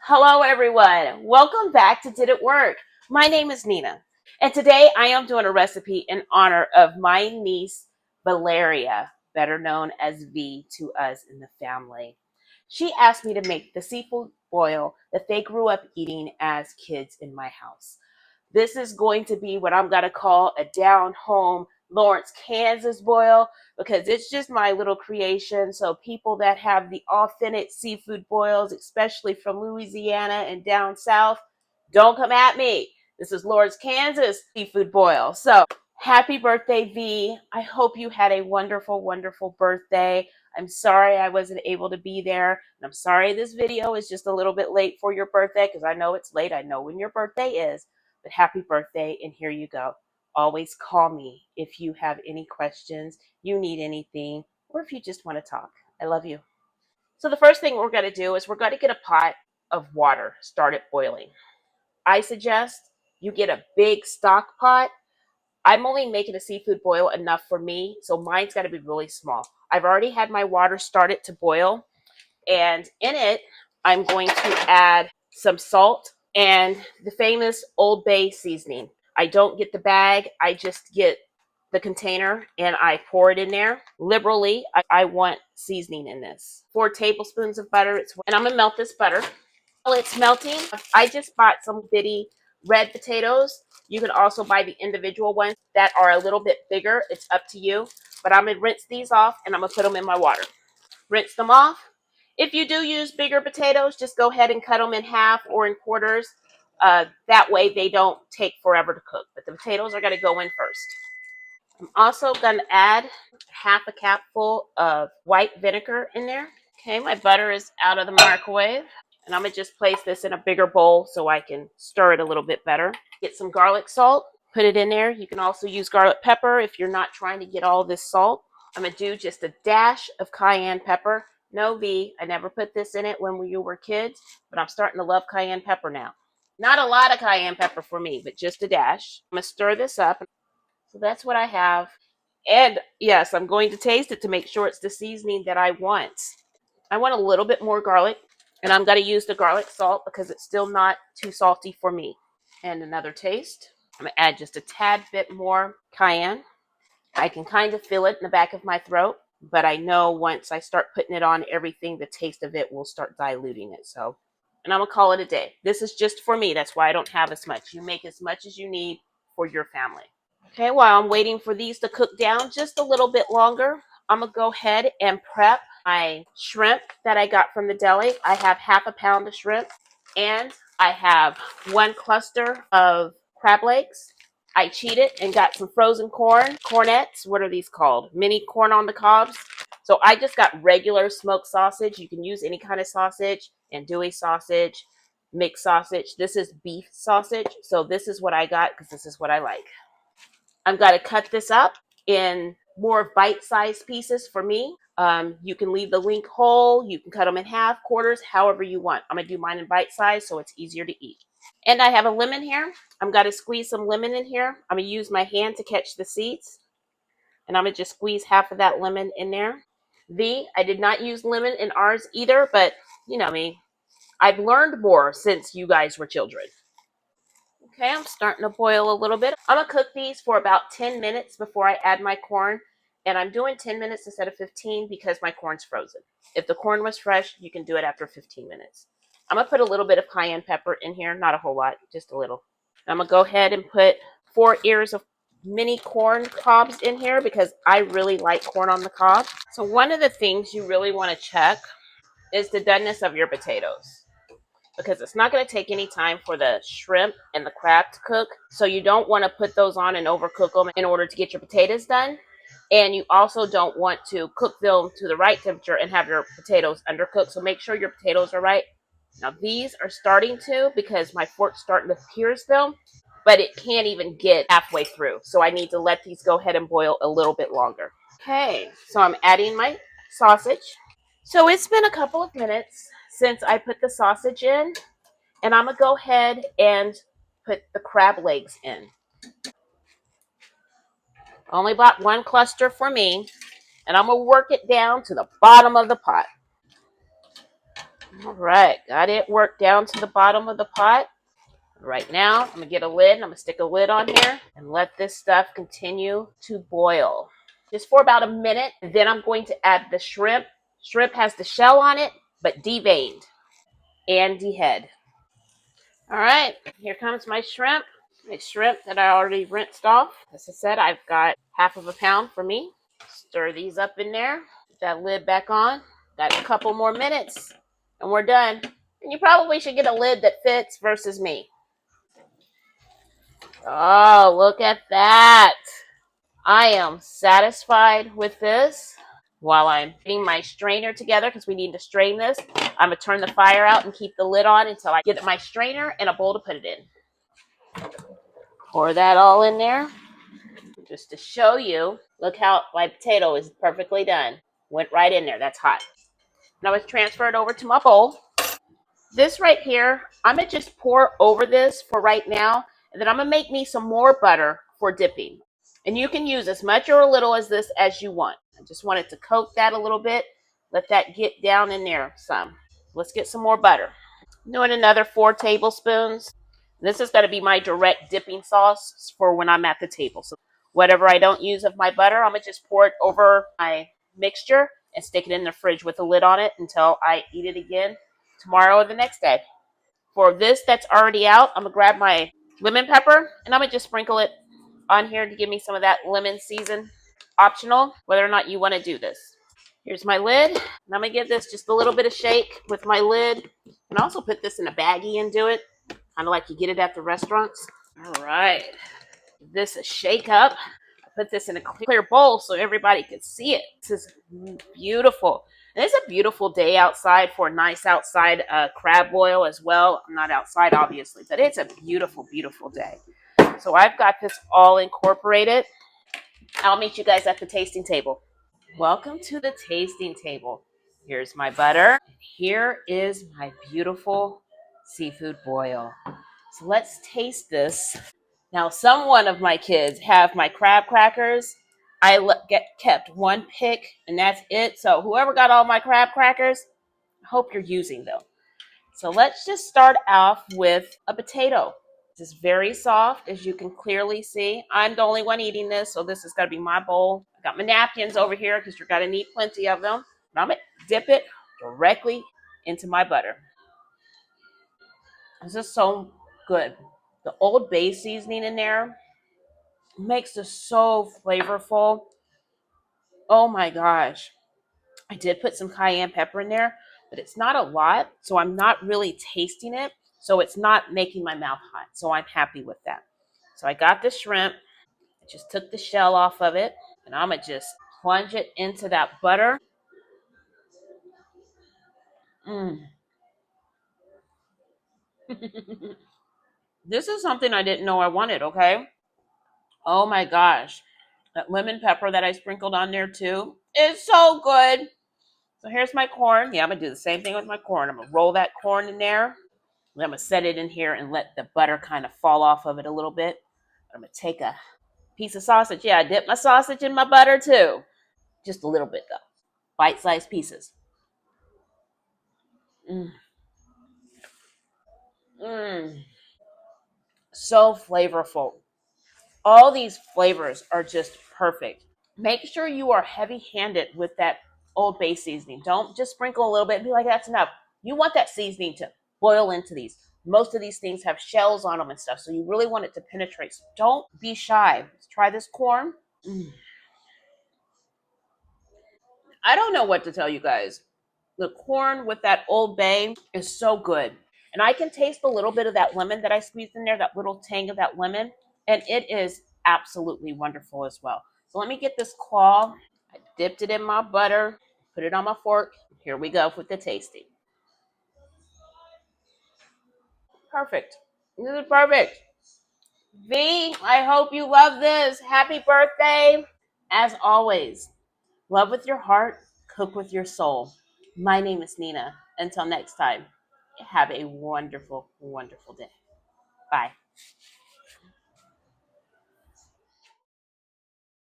Hello, everyone. Welcome back to Did It Work? My name is Nina, and today I am doing a recipe in honor of my niece, Valeria, better known as V to us in the family. She asked me to make the seafood boil that they grew up eating as kids in my house. This is going to be what I'm going to call a down home Lawrence, Kansas boil because it's just my little creation. So people that have the authentic seafood boils, especially from Louisiana and down south, don't come at me. This is Lawrence, Kansas seafood boil. So happy birthday, V. I hope you had a wonderful, wonderful birthday. I'm sorry I wasn't able to be there. And I'm sorry this video is just a little bit late for your birthday because I know it's late. I know when your birthday is. But happy birthday, and here you go. Always call me if you have any questions, you need anything, or if you just want to talk. I love you. So the first thing we're going to do is we're going to get a pot of water started boiling. I suggest you get a big stock pot. I'm only making a seafood boil enough for me, so mine's got to be really small. I've already had my water started to boil, and in it, I'm going to add some salt and the famous Old Bay seasoning. I don't get the bag, I just get the container and I pour it in there liberally. I want seasoning in this. 4 tablespoons of butter, and I'm gonna melt this butter. While it's melting, I just bought some bitty red potatoes. You can also buy the individual ones that are a little bit bigger. It's up to you. But I'm gonna rinse these off and I'm gonna put them in my water. Rinse them off. If you do use bigger potatoes, just go ahead and cut them in half or in quarters. That way they don't take forever to cook. But the potatoes are going to go in first. I'm also going to add half a capful of white vinegar in there. Okay, my butter is out of the microwave. And I'm going to just place this in a bigger bowl so I can stir it a little bit better. Get some garlic salt, put it in there. You can also use garlic pepper if you're not trying to get all this salt. I'm going to do just a dash of cayenne pepper. No, V, I never put this in it when we were kids, but I'm starting to love cayenne pepper now. Not a lot of cayenne pepper for me, but just a dash. I'm going to stir this up. So that's what I have. And yes, I'm going to taste it to make sure it's the seasoning that I want. I want a little bit more garlic, and I'm going to use the garlic salt because it's still not too salty for me. And another taste. I'm going to add just a tad bit more cayenne. I can kind of feel it in the back of my throat, but I know once I start putting it on everything, the taste of it will start diluting it. So, and I'm going to call it a day. This is just for me. That's why I don't have as much. You make as much as you need for your family. Okay, while I'm waiting for these to cook down just a little bit longer, I'm going to go ahead and prep my shrimp that I got from the deli. I have half a pound of shrimp, and I have 1 cluster of crab legs. I cheated and got some frozen cornets. What are these called? Mini corn on the cobs. So I just got regular smoked sausage. You can use any kind of sausage, andouille sausage, mixed sausage. This is beef sausage. So this is what I got because this is what I like. I'm going to cut this up in more bite-sized pieces for me. You can leave the link whole. You can cut them in half, quarters, however you want. I'm going to do mine in bite-size so it's easier to eat. And I have a lemon here. I'm going to squeeze some lemon in here. I'm going to use my hand to catch the seeds. And I'm going to just squeeze half of that lemon in there. I did not use lemon in ours either, but you know me. I've learned more since you guys were children. Okay, I'm starting to boil a little bit. I'm going to cook these for about 10 minutes before I add my corn. And I'm doing 10 minutes instead of 15 because my corn's frozen. If the corn was fresh, you can do it after 15 minutes. I'm going to put a little bit of cayenne pepper in here. Not a whole lot, just a little. I'm going to go ahead and put 4 ears of mini corn cobs in here because I really like corn on the cob. So one of the things you really want to check is the doneness of your potatoes, because it's not going to take any time for the shrimp and the crab to cook. So you don't want to put those on and overcook them in order to get your potatoes done. And you also don't want to cook them to the right temperature and have your potatoes undercooked. So make sure your potatoes are right. Now these are starting to, because my fork's starting to pierce them, but it can't even get halfway through. So I need to let these go ahead and boil a little bit longer. Okay, so I'm adding my sausage. So it's been a couple of minutes since I put the sausage in, and I'm going to go ahead and put the crab legs in. I only bought 1 cluster for me, and I'm going to work it down to the bottom of the pot. All right, got it worked down to the bottom of the pot. Right now, I'm gonna get a lid. I'm gonna stick a lid on here and let this stuff continue to boil just for about a minute. And then I'm going to add the shrimp. Shrimp has the shell on it, but deveined and dehead. All right, here comes my shrimp. My shrimp that I already rinsed off. As I said, I've got half of a pound for me. Stir these up in there. Put that lid back on. Got a couple more minutes, and we're done. And you probably should get a lid that fits versus me. Oh, look at that. I am satisfied with this. While I'm getting my strainer together, because we need to strain this, I'm going to turn the fire out and keep the lid on until I get my strainer and a bowl to put it in. Pour that all in there. Just to show you, look how my potato is perfectly done. Went right in there. That's hot. Now it's transferred over to my bowl. This right here, I'm going to just pour over this for right now. And then I'm going to make me some more butter for dipping. And you can use as much or a little as this as you want. I just wanted to coat that a little bit. Let that get down in there some. Let's get some more butter. I'm doing another 4 tablespoons. This is going to be my direct dipping sauce for when I'm at the table. So whatever I don't use of my butter, I'm going to just pour it over my mixture and stick it in the fridge with a lid on it until I eat it again tomorrow or the next day. For this that's already out, I'm going to grab my lemon pepper and I'm going to just sprinkle it on here to give me some of that lemon season. Optional, whether or not you want to do this. Here's my lid. And I'm going to give this just a little bit of shake with my lid. And also put this in a baggie and do it, kind of like you get it at the restaurants. All right. Give this a shake up. Put this in a clear bowl so everybody can see it. This is beautiful. And it's a beautiful day outside for a nice outside crab boil as well. I'm not outside, obviously, but it's a beautiful, beautiful day. So I've got this all incorporated. I'll meet you guys at the tasting table. Welcome to the tasting table. Here's my butter. Here is my beautiful seafood boil. So let's taste this. Now, some one of my kids have my crab crackers. I kept one pick, and that's it. So whoever got all my crab crackers, I hope you're using them. So let's just start off with a potato. This is very soft, as you can clearly see. I'm the only one eating this, so this is going to be my bowl. I got my napkins over here because you're going to need plenty of them. And I'm going to dip it directly into my butter. This is so good. The Old Bay seasoning in there makes this so flavorful. Oh my gosh. I did put some cayenne pepper in there, but it's not a lot, so I'm not really tasting it. So it's not making my mouth hot. So I'm happy with that. So I got the shrimp. I just took the shell off of it, and I'm going to just plunge it into that butter. Mm. This is something I didn't know I wanted, okay? Oh my gosh. That lemon pepper that I sprinkled on there too is so good. So here's my corn. Yeah, I'm going to do the same thing with my corn. I'm going to roll that corn in there. I'm going to set it in here and let the butter kind of fall off of it a little bit. I'm going to take a piece of sausage. Yeah, I dip my sausage in my butter too. Just a little bit though. Bite-sized pieces. Mm. Mm. So flavorful. All these flavors are just perfect. Make sure you are heavy-handed with that Old Bay seasoning. Don't just sprinkle a little bit and be like, that's enough. You want that seasoning to boil into these. Most of these things have shells on them and stuff, so you really want it to penetrate. So don't be shy. Let's try this corn. Mm. I don't know what to tell you guys. The corn with that Old Bay is so good. And I can taste a little bit of that lemon that I squeezed in there, that little tang of that lemon. And it is absolutely wonderful as well. So let me get this claw. I dipped it in my butter, put it on my fork. Here we go with the tasting. Perfect. This is perfect. V, I hope you love this. Happy birthday. As always, love with your heart, cook with your soul. My name is Nina. Until next time, have a wonderful, wonderful day. Bye.